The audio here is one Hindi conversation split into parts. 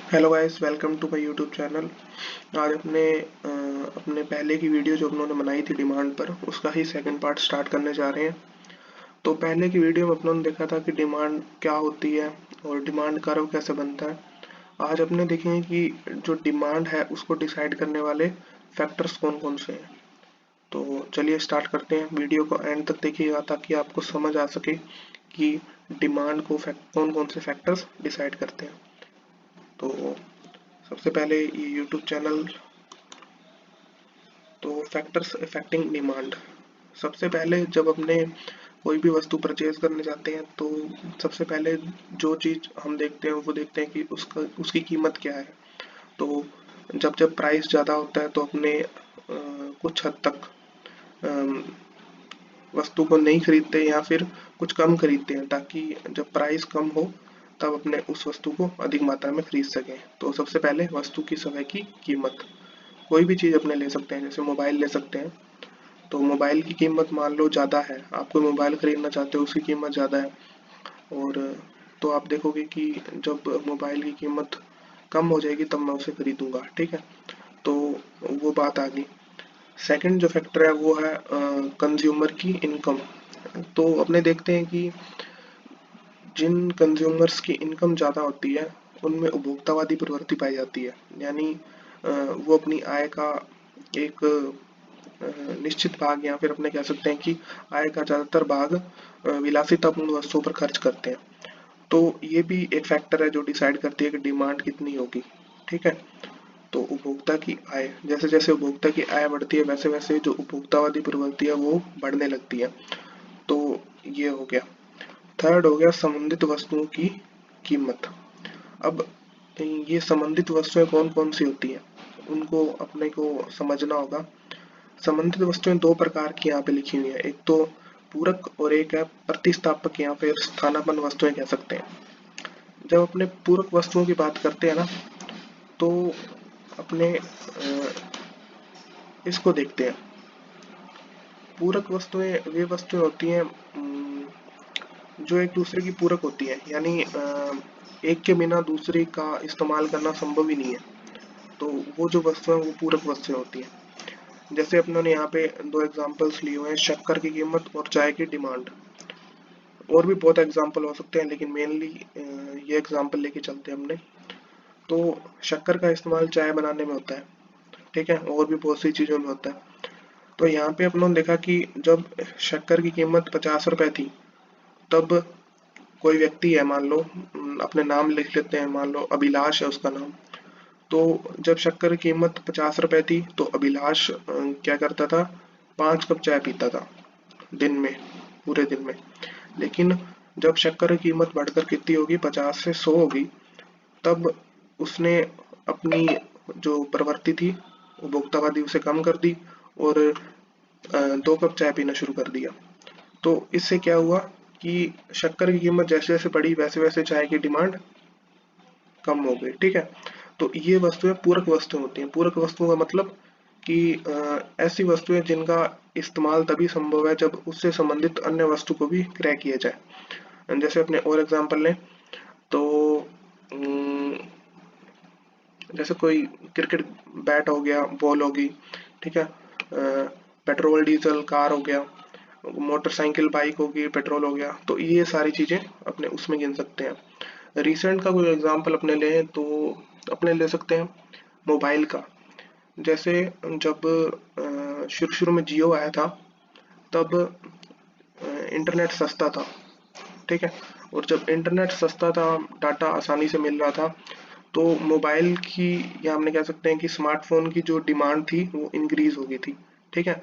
Hello guys, welcome to my YouTube channel. आज अपने पहले की वीडियो जो उन्होंने बनाई थी डिमांड पर, उसका ही सेकंड पार्ट स्टार्ट करने जा रहे हैं। तो पहले की वीडियो में अपनों ने देखा था कि डिमांड क्या होती है और डिमांड कर्व कैसे बनता है। आज अपने देखेंगे कि जो डिमांड है उसको डिसाइड करने वाले फैक्टर्स कौन कौन से हैं। तो चलिए स्टार्ट करते हैं। वीडियो को एंड तक देखिएगा ताकि आपको समझ आ सके कि डिमांड को कौन कौन से फैक्टर्स डिसाइड करते हैं। तो सबसे पहले ये यूट्यूब चैनल, तो फैक्टर्स अफेक्टिंग डिमांड। सबसे पहले जब अपने कोई भी वस्तु परचेज करने जाते हैं तो सबसे पहले जो चीज़ हम देखते हैं वो देखते हैं कि उसकी कीमत क्या है। तो जब जब प्राइस ज़्यादा होता है तो अपने कुछ हद तक अम, वस्तु को नहीं खरीदते या फिर कुछ कम खरीदते हैं ताकि जब प्राइस कम हो तब अपने उस वस्तु को अधिक मात्रा में खरीद सकें। तो सबसे पहले वस्तु की समय की कीमत। कोई भी चीज़ अपने ले सकते हैं, जैसे मोबाइल ले सकते हैं। तो मोबाइल की कीमत मान लो ज़्यादा है, आप कोई मोबाइल खरीदना चाहते हो, उसकी कीमत ज़्यादा है। और तो आप देखोगे कि जब मोबाइल की कीमत कम हो जाएगी तब मैं उसे खरीदूंगा, ठीक है। तो वो बात आ गई। सेकंड जो फैक्टर है वो है कंज्यूमर की इनकम। तो अपने देखते हैं कि जिन कंज्यूमर्स की इनकम ज़्यादा होती है उनमें उपभोक्तावादी प्रवृत्ति पाई जाती है। यानी वो अपनी आय का एक निश्चित भाग, या फिर अपने कह सकते हैं कि आय का ज़्यादातर भाग विलासितापूर्ण वस्तुओं पर खर्च करते हैं। तो ये भी एक फैक्टर है जो डिसाइड करती है कि डिमांड कितनी होगी, ठीक है। तो उपभोक्ता की आय, जैसे जैसे उपभोक्ता की आय बढ़ती है वैसे वैसे जो उपभोक्तावादी प्रवृत्ति है वो बढ़ने लगती है। तो ये हो गया। थर्ड हो गया संबंधित वस्तुओं की कीमत। अब ये संबंधित वस्तुएं कौन कौन सी होती हैं उनको अपने को समझना होगा। संबंधित वस्तुएं दो प्रकार की यहाँ पे लिखी हुई है, एक तो पूरक और एक है प्रतिस्थापक या फिर स्थानापन्न वस्तुएं कह सकते हैं। जब अपने पूरक वस्तुओं की बात करते हैं ना, तो अपने इसको देखते हैं। पूरक वस्तुएं वे वस्तुएं होती हैं जो एक दूसरे की पूरक होती है, यानी एक के बिना दूसरे का इस्तेमाल करना संभव ही नहीं है। तो वो जो वस्तुएं वो पूरक वस्तुएं होती हैं। जैसे अपनों ने यहाँ पे दो एग्जांपल्स लिए हुए हैं, शक्कर की कीमत और चाय की डिमांड। और भी बहुत एग्जांपल हो सकते हैं लेकिन मेनली ये एग्जांपल लेके चलते हैं हमने। तो शक्कर का इस्तेमाल चाय बनाने में होता है, ठीक है, और भी बहुत सी चीज़ों में होता है। तो यहाँ पे अपनों ने देखा कि जब शक्कर की कीमत 50 रुपए थी तब कोई व्यक्ति है, मान लो अपने नाम लिख लेते हैं, मान लो अभिलाष है उसका नाम। तो जब शक्कर की कीमत 50 रुपए थी तो अभिलाष क्या करता था, 5 कप चाय पीता था दिन में, पूरे दिन में। लेकिन जब शक्कर की कीमत बढ़कर कितनी होगी, 50 से 100 होगी, तब उसने अपनी जो प्रवृत्ति थी उपभोक्तावादी उसे कम कर दी और 2 कप चाय पीना शुरू कर दिया। तो इससे क्या हुआ कि शक्कर की कीमत जैसे जैसे बढ़ी वैसे वैसे चाय की डिमांड कम हो गई, ठीक है। तो ये वस्तुएं पूरक वस्तुएं होती हैं। पूरक वस्तुओं का मतलब कि ऐसी वस्तुएं जिनका इस्तेमाल तभी संभव है जब उससे संबंधित अन्य वस्तु को भी क्रय किया जाए। जैसे अपने और एग्जांपल लें तो अम, जैसे कोई क्रिकेट बैट हो गया, बॉल होगी, ठीक है, पेट्रोल डीजल कार हो गया, मोटरसाइकिल बाइक होगी, पेट्रोल हो गया। तो ये सारी चीजें अपने उसमें गिन सकते हैं। रिसेंट का कोई एग्जांपल अपने लें तो अपने ले सकते हैं मोबाइल का। जैसे जब शुरू शुरू में जियो आया था तब इंटरनेट सस्ता था, ठीक है। और जब इंटरनेट सस्ता था, डाटा आसानी से मिल रहा था, तो मोबाइल की, या हमने कह सकते हैं कि स्मार्टफोन की जो डिमांड थी वो इंक्रीज हो गई थी, ठीक है।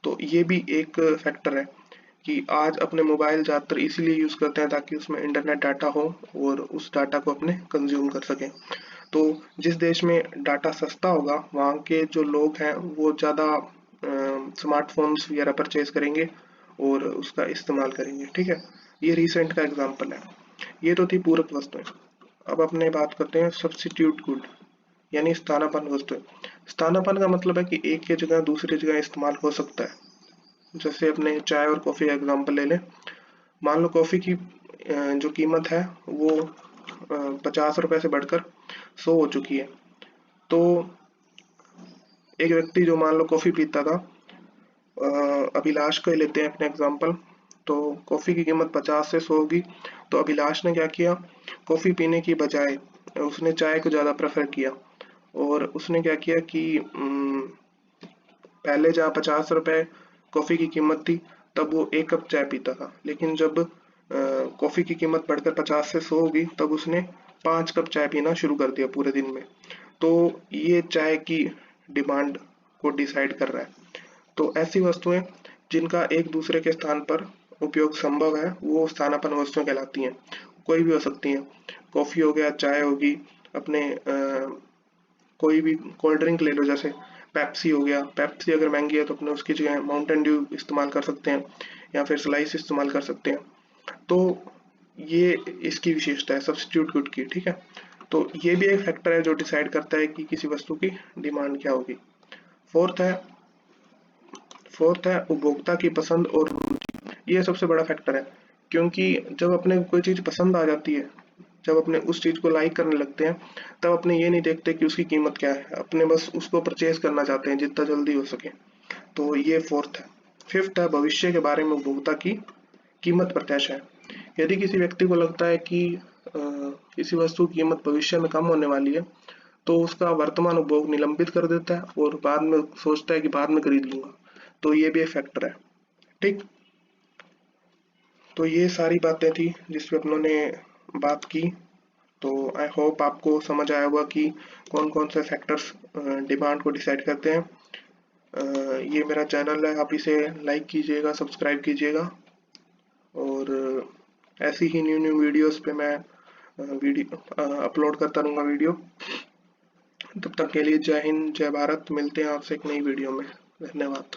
तो ये भी एक फैक्टर है कि आज अपने मोबाइल ज़्यादातर इसीलिए यूज़ करते हैं ताकि उसमें इंटरनेट डाटा हो और उस डाटा को अपने कंज्यूम कर सकें। तो जिस देश में डाटा सस्ता होगा वहाँ के जो लोग हैं वो ज़्यादा स्मार्टफोन्स वगैरह परचेज करेंगे और उसका इस्तेमाल करेंगे, ठीक है। ये रिसेंट का एग्जांपल है। ये तो थी पूरक वस्तुएं। अब अपने बात करते हैं सब्स्टिट्यूट गुड, यानी स्थानापन्न वस्तुएं। स्थानापन्न का मतलब है कि एक की जगह दूसरी जगह इस्तेमाल हो सकता है। जैसे अपने चाय और कॉफ़ी का एग्जांपल ले लें। मान लो कॉफ़ी की जो कीमत है वो 50 रुपए से बढ़कर 100 हो चुकी है। तो एक व्यक्ति जो मान लो कॉफी पीता था, अभिलाष को ही लेते हैं अपने एग्जांपल। तो कॉफी की कीमत 50 से 100 होगी। तो अभिलाष ने क्या किया, कॉफी पीने की बजाय उसने चाय को ज्यादा प्रेफर किया। और उसने क्या किया कि पहले जहाँ 50 रुपए कॉफी की कीमत थी, तब वो 1 कप चाय पीता था। लेकिन जब कॉफी की कीमत बढ़कर 50 से 100 होगी, तब उसने 5 कप चाय पीना शुरू कर दिया पूरे दिन में। तो ये चाय की डिमांड को डिसाइड कर रहा है। तो ऐसी वस्तुएं जिनका एक दूसरे के स्थान पर उपयोग संभव है, वो स्थानापन्न वस्तुएं कहलाती हैं। कोई भी हो सकती हैं, कॉफी हो गया, चाय होगी, अपने कोई भी कोल्ड ड्रिंक ले लो, जैसे पेप्सी हो गया। पेप्सी अगर महंगी है तो अपने उसकी जगह माउंटेन ड्यू इस्तेमाल कर सकते हैं, या फिर स्लाइस इस्तेमाल कर सकते हैं। तो ये इसकी विशेषता है सब्स्टिट्यूट गुड की, ठीक है। तो ये भी एक फैक्टर है जो डिसाइड करता है कि किसी वस्तु की डिमांड क्या होगी। फोर्थ है फोर्थ है उपभोक्ता की पसंद और रुचि। ये सबसे बड़ा फैक्टर है, क्योंकि जब अपने कोई चीज पसंद आ जाती है, जब अपने उस चीज को लाइक करने लगते हैं, तब अपने ये नहीं देखते कि उसकी कीमत क्या है, अपने बस उसको परचेज करना चाहते हैं जितना जल्दी हो सके। तो ये फोर्थ है। फिफ्थ है भविष्य के बारे में उपभोक्ता की कीमत प्रत्याशा है। यदि किसी व्यक्ति को लगता है कि किसी वस्तु की कीमत भविष्य में कम होने वाली है, तो उसका वर्तमान उपभोग निलंबित कर देता है और बाद में सोचता है कि बाद में खरीद लूंगा। तो ये भी एक फैक्टर है, ठीक। तो ये सारी बातें थी जिस पे अपनों ने बात की। तो आई होप आपको समझ आया होगा कि कौन कौन से फैक्टर्स डिमांड को डिसाइड करते हैं। ये मेरा चैनल है, आप इसे लाइक कीजिएगा, सब्सक्राइब कीजिएगा। और ऐसी ही न्यू न्यू वीडियोस पे मैं वीडियो अपलोड करता रहूँगा वीडियो। तब तक के लिए जय हिंद, जय भारत। मिलते हैं आपसे एक नई वीडियो में। धन्यवाद।